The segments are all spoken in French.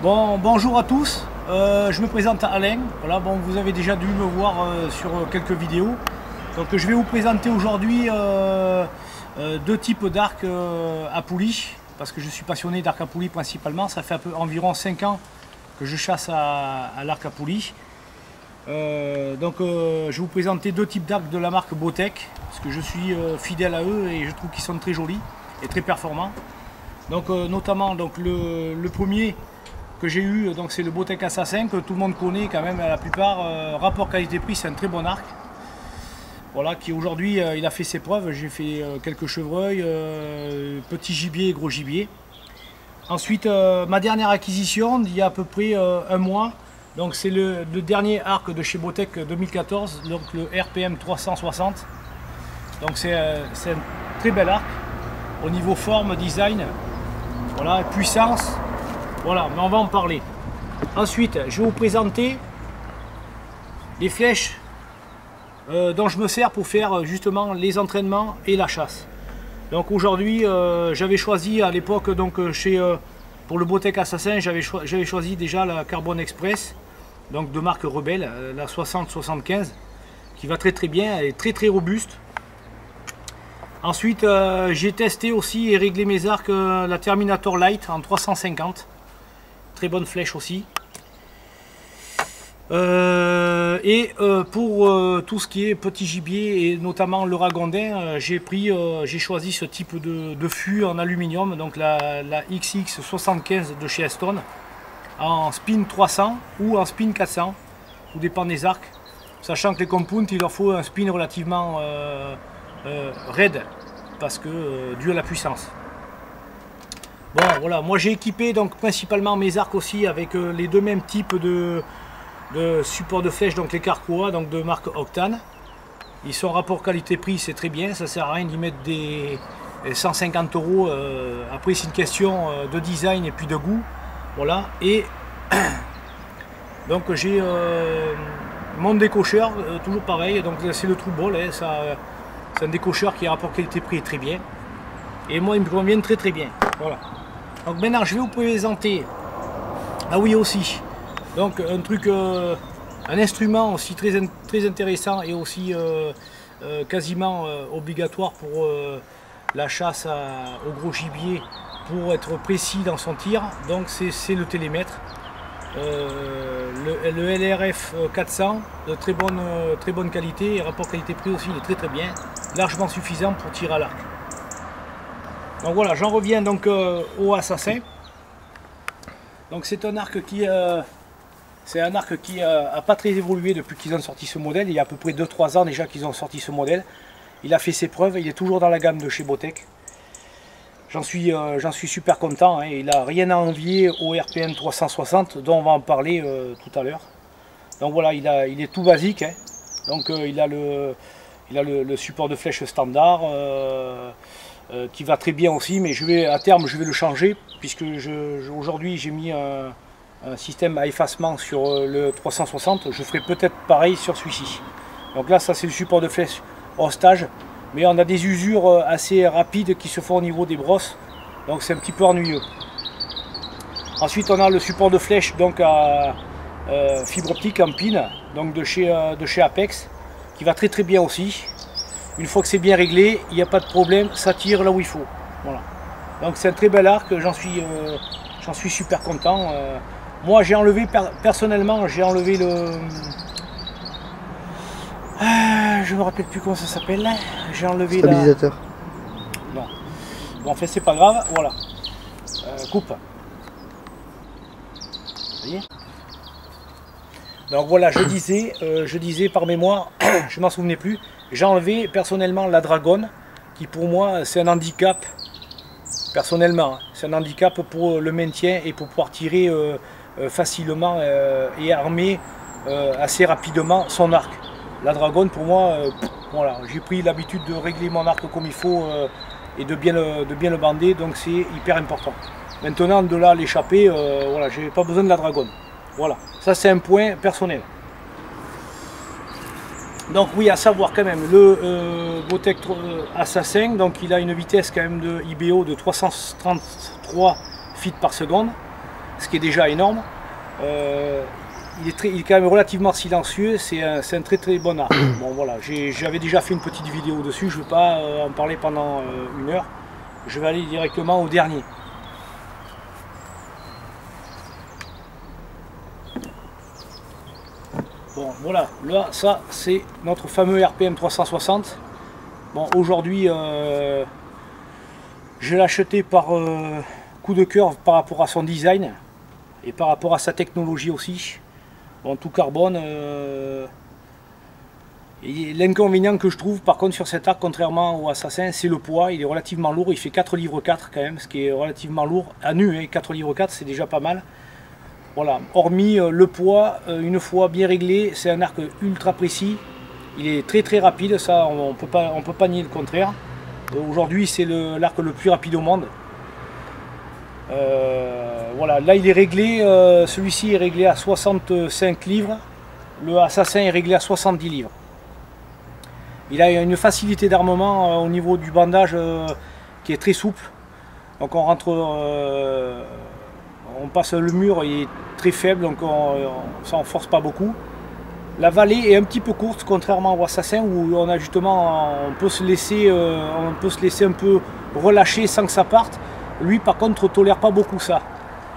Bonjour à tous, je me présente Alain. Voilà, bon, vous avez déjà dû me voir sur quelques vidéos. Donc je vais vous présenter aujourd'hui deux types d'arcs à poulie, parce que je suis passionné d'arc à poulie principalement. Ça fait environ 5 ans que je chasse à l'arc à poulie. Je vais vous présenter deux types d'arcs de la marque Botech, parce que je suis fidèle à eux et je trouve qu'ils sont très jolis et très performants. Donc notamment le premier que j'ai eu, c'est le Botech Assassin, que tout le monde connaît quand même, la plupart. Rapport qualité-prix, c'est un très bon arc. Voilà, qui aujourd'hui il a fait ses preuves. J'ai fait quelques chevreuils, petit gibier et gros gibier. Ensuite, ma dernière acquisition d'il y a à peu près un mois, donc c'est le dernier arc de chez Botech 2014, donc le RPM 360. Donc c'est un très bel arc au niveau forme, design, voilà, puissance. Voilà, mais on va en parler. Ensuite, je vais vous présenter les flèches dont je me sers pour faire justement les entraînements et la chasse. Donc aujourd'hui, j'avais choisi à l'époque, pour le Botech Assassin, j'avais choisi déjà la Carbone Express, donc de marque Rebelle, la 60-75, qui va très très bien, elle est très très robuste. Ensuite, j'ai testé aussi et réglé mes arcs, la Terminator Light en 350. Très bonne flèche aussi. Pour tout ce qui est petit gibier et notamment le ragondin, j'ai choisi ce type de fût en aluminium, donc la XX75 de chez Aston, en spin 300 ou en spin 400, tout dépend des arcs, sachant que les compounds, il leur faut un spin relativement raide, parce que dû à la puissance. Bon voilà, moi j'ai équipé donc principalement mes arcs aussi avec les deux mêmes types de support de flèche, donc les Carquois, donc de marque Octane. Ils sont rapport qualité-prix, c'est très bien, ça sert à rien d'y mettre des 150 €. Après c'est une question de design et puis de goût. Voilà, et donc j'ai mon décocheur, toujours pareil, donc c'est le True Ball, hein, c'est un décocheur qui rapport qualité-prix très bien. Et moi il me convient très très bien. Voilà. Donc maintenant je vais vous présenter, ah oui aussi, donc un truc, un instrument aussi très intéressant et aussi quasiment obligatoire pour la chasse au gros gibier, pour être précis dans son tir. Donc c'est le télémètre, le LRF 400 de très bonne qualité, et rapport qualité-prix aussi il est très bien, largement suffisant pour tirer à l'arc. Donc voilà, j'en reviens donc au Assassin. Donc c'est un arc qui a pas très évolué depuis qu'ils ont sorti ce modèle. Il y a à peu près 2-3 ans déjà qu'ils ont sorti ce modèle. Il a fait ses preuves, il est toujours dans la gamme de chez Botech. J'en suis super content, hein. Il n'a rien à envier au RPM 360 dont on va en parler tout à l'heure. Donc voilà, il est tout basique, hein. Donc il a le support de flèche standard, qui va très bien aussi, mais à terme je vais le changer, puisque aujourd'hui j'ai mis un système à effacement sur le 360. Je ferai peut-être pareil sur celui-ci. Donc là ça c'est le support de flèche hors stage, mais on a des usures assez rapides qui se font au niveau des brosses, donc c'est un petit peu ennuyeux. Ensuite on a le support de flèche donc à fibre optique en pin, donc de chez Apex, qui va très bien aussi. Une fois que c'est bien réglé, il n'y a pas de problème, ça tire là où il faut. Voilà. Donc c'est un très bel arc, j'en suis super content. Moi j'ai enlevé, personnellement, j'ai enlevé le... je me rappelle plus comment ça s'appelle. J'ai enlevé stabilisateur. Non. Bon, en fait c'est pas grave, voilà. Coupe. Vous voyez ? Donc voilà, je disais par mémoire, je m'en souvenais plus. J'ai enlevé personnellement la Dragon, qui pour moi c'est un handicap, personnellement, c'est un handicap pour le maintien et pour pouvoir tirer facilement et armer assez rapidement son arc. La Dragon pour moi, voilà, j'ai pris l'habitude de régler mon arc comme il faut et de bien le bander, donc c'est hyper important. Maintenant de là l'échapper, voilà, j'ai pas besoin de la Dragon. Voilà, ça c'est un point personnel. Donc oui, à savoir quand même, le Botech Assassin, donc il a une vitesse quand même de IBO de 333 feet par seconde. ce qui est déjà énorme. Il est quand même relativement silencieux, c'est un très très bon arc. Bon voilà, j'avais déjà fait une petite vidéo dessus, je ne vais pas en parler pendant une heure. Je vais aller directement au dernier. Bon voilà, là ça c'est notre fameux RPM 360. Bon aujourd'hui je l'ai acheté par coup de cœur par rapport à son design et par rapport à sa technologie aussi. Bon, tout carbone. L'inconvénient que je trouve par contre sur cet arc, contrairement au Assassin, c'est le poids. Il est relativement lourd, il fait 4 livres 4 quand même, ce qui est relativement lourd. À nu, hein, 4 livres 4 c'est déjà pas mal. Voilà, hormis le poids, une fois bien réglé, c'est un arc ultra précis. Il est très très rapide, ça on peut pas nier le contraire. Aujourd'hui c'est l'arc le plus rapide au monde. Voilà, là il est réglé, celui-ci est réglé à 65 livres, le Assassin est réglé à 70 livres. Il a une facilité d'armement au niveau du bandage qui est très souple. Donc on rentre, on passe le mur, il est très faible, donc ça ne force pas beaucoup. La vallée est un petit peu courte, contrairement au Assassin où on a justement, on peut se laisser un peu relâcher sans que ça parte. Lui par contre ne tolère pas beaucoup ça.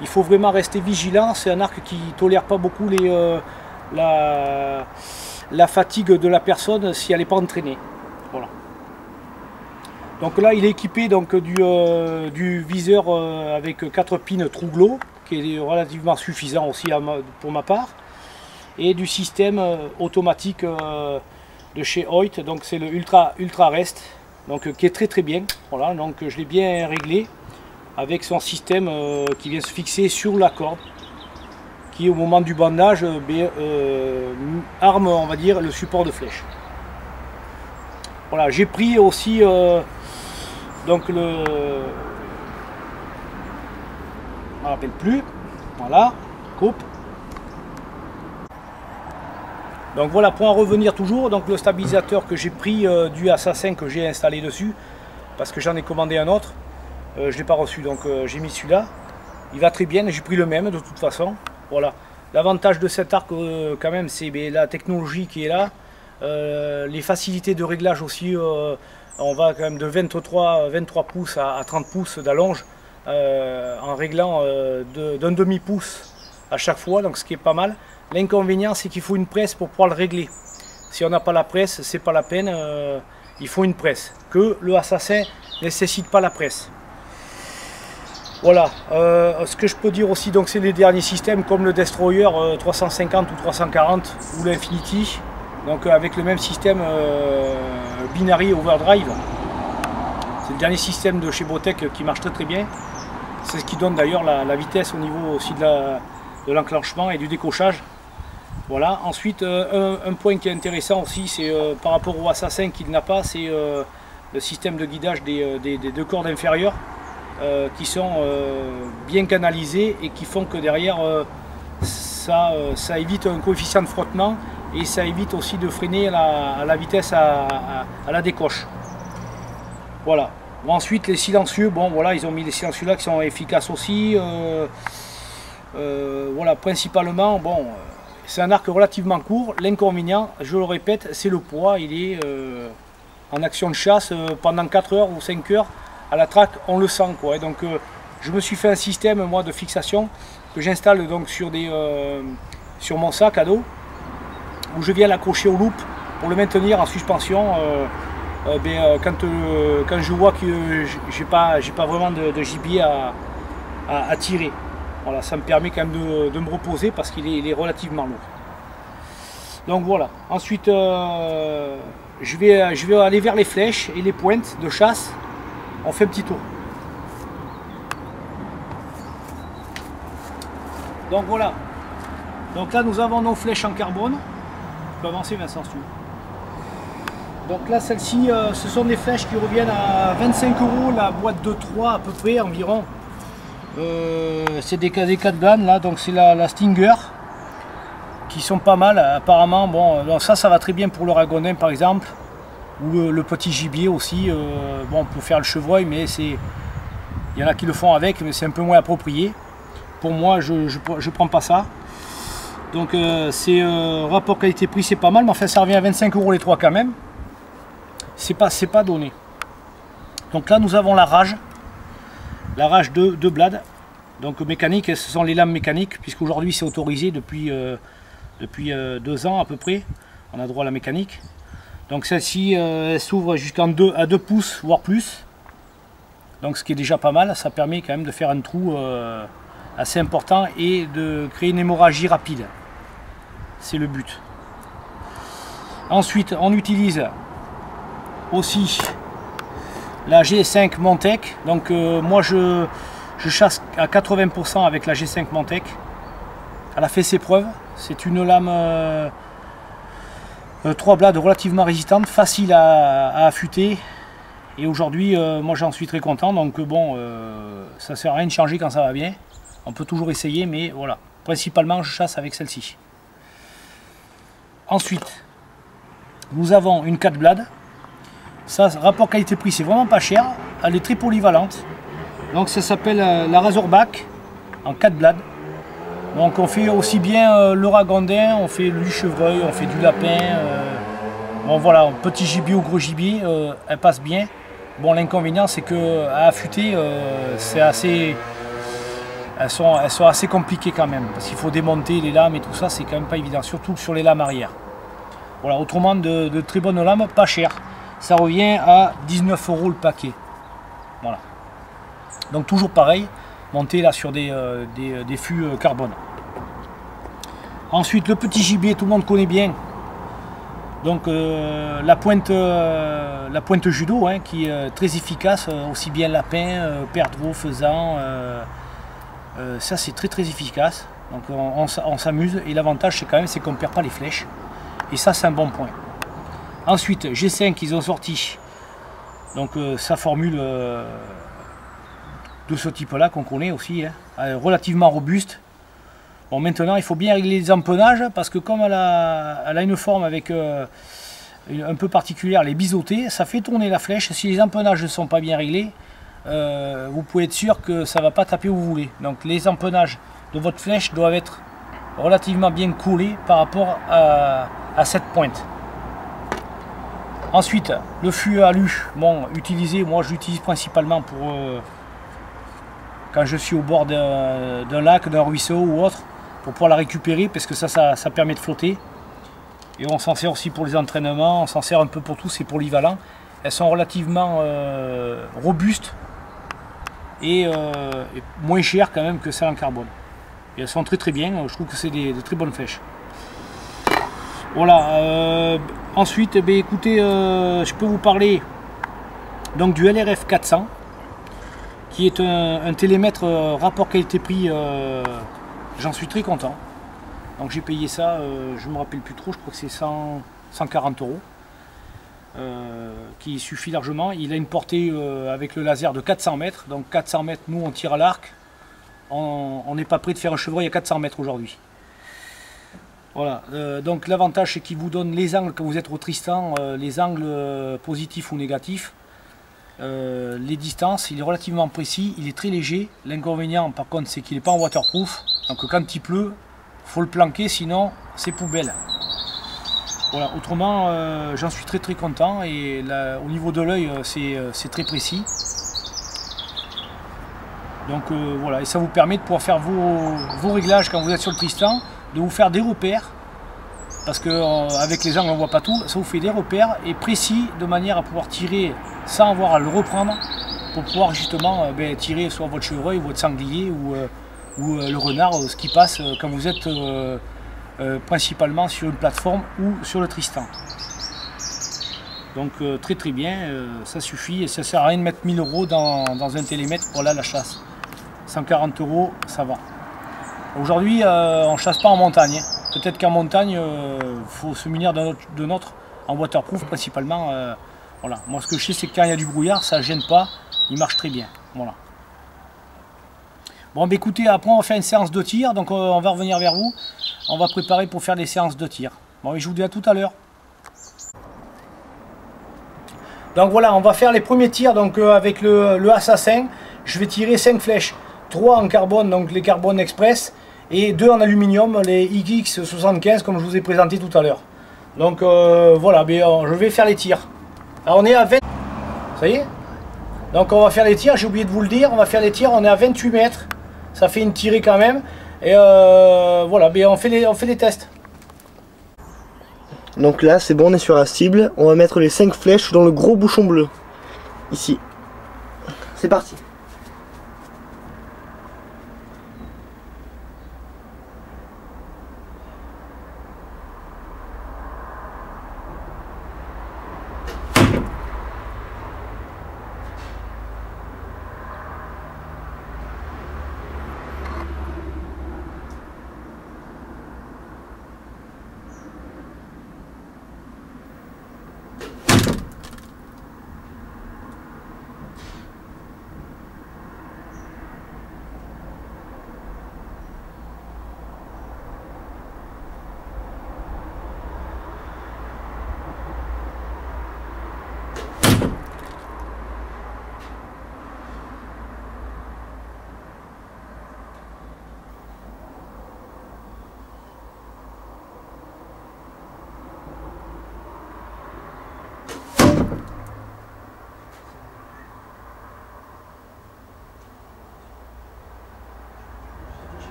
Il faut vraiment rester vigilant, c'est un arc qui ne tolère pas beaucoup la fatigue de la personne si elle n'est pas entraînée. Voilà. Donc là il est équipé donc, du viseur avec 4 pins Truglo, qui est relativement suffisant aussi pour ma part, et du système automatique de chez Hoyt, donc c'est le Ultra Rest, donc, qui est très très bien. Voilà, donc je l'ai bien réglé avec son système qui vient se fixer sur la corde, qui au moment du bandage arme on va dire le support de flèche. Voilà, j'ai pris aussi donc je ne me rappelle plus, voilà, coupe. Donc voilà, pour en revenir toujours, donc le stabilisateur que j'ai pris du Assassin que j'ai installé dessus, parce que j'en ai commandé un autre, je ne l'ai pas reçu, donc j'ai mis celui-là. Il va très bien, j'ai pris le même de toute façon. Voilà. L'avantage de cet arc quand même, c'est la technologie qui est là, les facilités de réglage aussi. On va quand même de 23 pouces à 30 pouces d'allonge en réglant d'un demi-pouce à chaque fois, donc ce qui est pas mal. L'inconvénient, c'est qu'il faut une presse pour pouvoir le régler. Si on n'a pas la presse, c'est pas la peine, il faut une presse. Que le Assassin ne nécessite pas la presse. Voilà, ce que je peux dire aussi, donc c'est les derniers systèmes comme le Destroyer 350 ou 340 ou l'Infinity, donc avec le même système Binary Overdrive. C'est le dernier système de chez Botech qui marche très très bien. C'est ce qui donne d'ailleurs la vitesse au niveau aussi de l'enclenchement et du décochage. Voilà. Ensuite, un point qui est intéressant aussi, c'est par rapport au Assassin qu'il n'a pas, c'est le système de guidage des deux cordes inférieures. Qui sont bien canalisés et qui font que derrière ça évite un coefficient de frottement et ça évite aussi de freiner à la vitesse à la décoche. Voilà. Bon, ensuite les silencieux, bon voilà, ils ont mis les silencieux là qui sont efficaces aussi. Voilà, principalement, bon, c'est un arc relativement court. L'inconvénient, je le répète, c'est le poids. Il est en action de chasse pendant 4 heures ou 5 heures. À la traque, on le sent quoi. Et donc je me suis fait un système moi de fixation que j'installe donc sur mon sac à dos, où je viens l'accrocher au loop pour le maintenir en suspension quand je vois que j'ai pas vraiment de gibier à tirer. Voilà, ça me permet quand même de me reposer parce qu'il est relativement lourd. Donc voilà. Ensuite je vais aller vers les flèches et les pointes de chasse. On fait un petit tour. Donc voilà. Donc là nous avons nos flèches en carbone. Tu peux avancer Vincent si tu veux. Donc là celles-ci, ce sont des flèches qui reviennent à 25 € la boîte de 3 à peu près environ. C'est des KD4 GAN là, donc c'est la Stinger. Qui sont pas mal apparemment. Bon, ça va très bien pour le ragondin par exemple. Ou le petit gibier aussi, bon, on peut faire le chevreuil, mais il y en a qui le font avec, mais c'est un peu moins approprié. pour moi, je prends pas ça. Donc c'est rapport qualité-prix, c'est pas mal, mais enfin ça revient à 25 € les 3 quand même. C'est pas donné. Donc là nous avons la rage de blade, donc mécanique, ce sont les lames mécaniques, puisqu'aujourd'hui c'est autorisé depuis 2 ans à peu près, on a droit à la mécanique. Donc celle-ci elle s'ouvre jusqu'à 2 pouces voire plus, donc ce qui est déjà pas mal, ça permet quand même de faire un trou assez important et de créer une hémorragie rapide, c'est le but. Ensuite on utilise aussi la G5 Montec, donc moi je chasse à 80% avec la G5 Montec. Elle a fait ses preuves, c'est une lame 3 blades relativement résistante, facile à affûter, et aujourd'hui moi j'en suis très content, donc bon ça sert à rien de changer quand ça va bien, on peut toujours essayer, mais voilà, principalement je chasse avec celle-ci. Ensuite nous avons une 4 blades. Ça, rapport qualité-prix, c'est vraiment pas cher. Elle est très polyvalente. Donc ça s'appelle la Razorback en 4 blades. Donc on fait aussi bien le ragondin, on fait du chevreuil, on fait du lapin. Bon voilà, petit gibier ou gros gibier, elle passe bien. Bon, l'inconvénient c'est que à affûter, c'est assez. Elles sont assez compliquées quand même. Parce qu'il faut démonter les lames et tout ça, c'est quand même pas évident. Surtout sur les lames arrière. Voilà, autrement de très bonnes lames, pas chères. Ça revient à 19 € le paquet. Voilà. Donc toujours pareil, monté là sur des fûts carbone. Ensuite le petit gibier, tout le monde connaît bien. Donc la pointe judo, hein, qui est très efficace, aussi bien lapin, perdreau, faisan. Ça c'est très efficace. Donc on s'amuse, et l'avantage c'est quand même qu'on ne perd pas les flèches. Et ça c'est un bon point. Ensuite, G5, ils ont sorti donc sa formule de ce type-là qu'on connaît aussi, hein, relativement robuste. Bon, maintenant, il faut bien régler les empennages parce que comme elle a une forme avec un peu particulière, les biseautés, ça fait tourner la flèche. Si les empennages ne sont pas bien réglés, vous pouvez être sûr que ça ne va pas taper où vous voulez. Donc, les empennages de votre flèche doivent être relativement bien collés par rapport à cette pointe. Ensuite, le fût alu, bon, utilisé, moi je l'utilise principalement pour quand je suis au bord d'un lac, d'un ruisseau ou autre, pour pouvoir la récupérer, parce que ça permet de flotter. Et on s'en sert aussi pour les entraînements, on s'en sert un peu pour tout, c'est polyvalent. Elles sont relativement robustes et moins chères quand même que celles en carbone. Et elles sont très bien, je trouve que c'est de très bonnes flèches. Voilà, ensuite, écoutez, je peux vous parler donc du LRF 400, qui est un télémètre rapport qualité-prix, j'en suis très content. Donc j'ai payé ça, je ne me rappelle plus trop, je crois que c'est 140 €, qui suffit largement. Il a une portée avec le laser de 400 mètres, donc 400 mètres, nous on tire à l'arc, on n'est pas prêt de faire un chevreuil à 400 mètres aujourd'hui. Voilà, donc l'avantage c'est qu'il vous donne les angles quand vous êtes au Tristan, les angles positifs ou négatifs, les distances, il est relativement précis, il est très léger. L'inconvénient par contre c'est qu'il n'est pas en waterproof, donc quand il pleut, il faut le planquer, sinon c'est poubelle. Voilà, autrement j'en suis très content, et là, au niveau de l'œil c'est très précis. Donc voilà, et ça vous permet de pouvoir faire vos réglages quand vous êtes sur le Tristan, de vous faire des repères, parce qu'avec les angles on ne voit pas tout, ça vous fait des repères et précis, de manière à pouvoir tirer sans avoir à le reprendre, pour pouvoir justement tirer soit votre chevreuil, votre sanglier ou le renard, ce qui passe quand vous êtes principalement sur une plateforme ou sur le Tristan. Donc très bien, ça suffit, et ça sert à rien de mettre 1000 € dans un télémètre pour aller à la chasse. 140 €, ça va. Aujourd'hui, on ne chasse pas en montagne. Peut-être qu'en montagne, il faut se munir de notre en waterproof principalement. Voilà. Moi, ce que je sais, c'est que quand il y a du brouillard, ça ne gêne pas. Il marche très bien. Voilà. Bon, bah, écoutez, après, on va faire une séance de tir. Donc, on va revenir vers vous. On va préparer pour faire des séances de tir. Bon, et je vous dis à tout à l'heure. Donc, voilà, on va faire les premiers tirs donc, avec le assassin. Je vais tirer 5 flèches. 3 en carbone, donc les Carbone Express, et 2 en aluminium, les XX75 comme je vous ai présenté tout à l'heure. Donc voilà, mais, je vais faire les tirs. Alors on est à 20, ça y est. Donc on va faire les tirs, j'ai oublié de vous le dire, on va faire les tirs, on est à 28 mètres, ça fait une tirée quand même. Et voilà, mais on fait les tests. Donc là c'est bon, on est sur la cible, on va mettre les 5 flèches dans le gros bouchon bleu. Ici. C'est parti.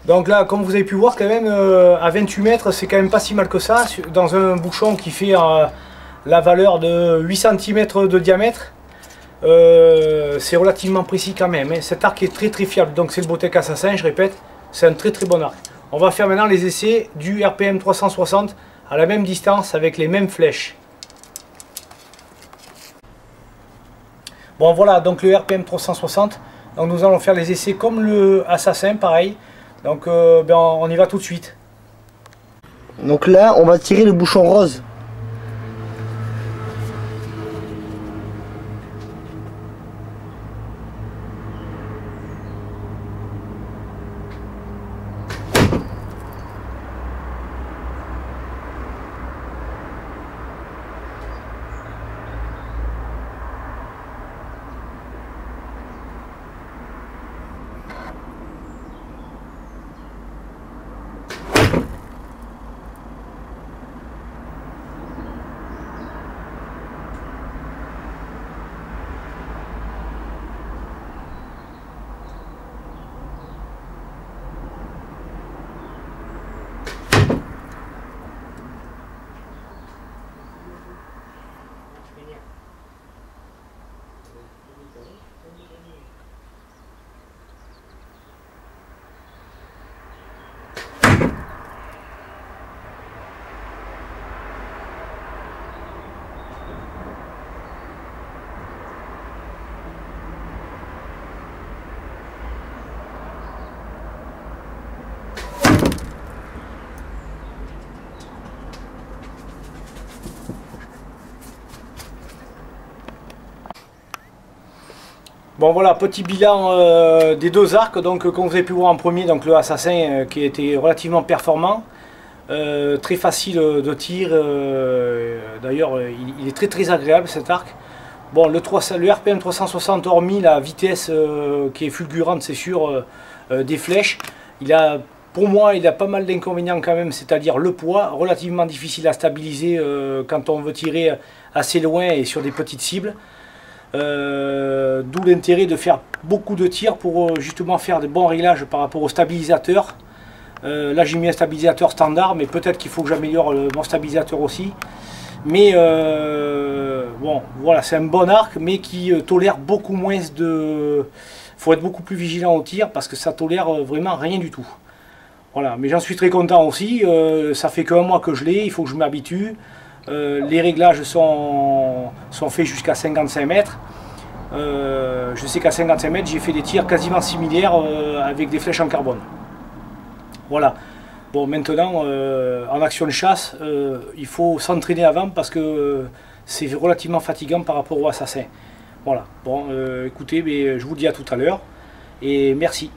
Donc là, comme vous avez pu voir, quand même, à 28 mètres, c'est quand même pas si mal que ça. Dans un bouchon qui fait la valeur de 8 cm de diamètre, c'est relativement précis quand même. Hein. Cet arc est très fiable, donc c'est le Botech Assassin, je répète, c'est un très bon arc. On va faire maintenant les essais du RPM 360 à la même distance avec les mêmes flèches. Bon voilà, donc le RPM 360, donc nous allons faire les essais comme le Assassin, pareil. Donc on y va tout de suite. Donc là on va tirer le bouchon rose. Bon voilà, petit bilan des deux arcs, donc comme vous avez pu voir en premier, donc le Assassin qui était relativement performant, très facile de tir, d'ailleurs il est très agréable cet arc. Bon le RPM 360, hormis la vitesse qui est fulgurante c'est sûr, des flèches, pour moi il a pas mal d'inconvénients quand même, c'est-à-dire le poids, relativement difficile à stabiliser quand on veut tirer assez loin et sur des petites cibles. D'où l'intérêt de faire beaucoup de tirs pour justement faire des bons réglages par rapport au stabilisateur. Là j'ai mis un stabilisateur standard, mais peut-être qu'il faut que j'améliore mon stabilisateur aussi. Mais bon voilà, c'est un bon arc mais qui tolère beaucoup moins de... faut être beaucoup plus vigilant au tir parce que ça tolère vraiment rien du tout. Voilà, mais j'en suis très content aussi, ça fait qu'un mois que je l'ai, il faut que je m'habitue. Les réglages sont faits jusqu'à 55 mètres. Je sais qu'à 55 mètres, j'ai fait des tirs quasiment similaires avec des flèches en carbone. Voilà. Bon, maintenant, en action de chasse, il faut s'entraîner avant parce que c'est relativement fatigant par rapport au Assassin. Voilà, bon, écoutez, mais je vous dis à tout à l'heure, et merci.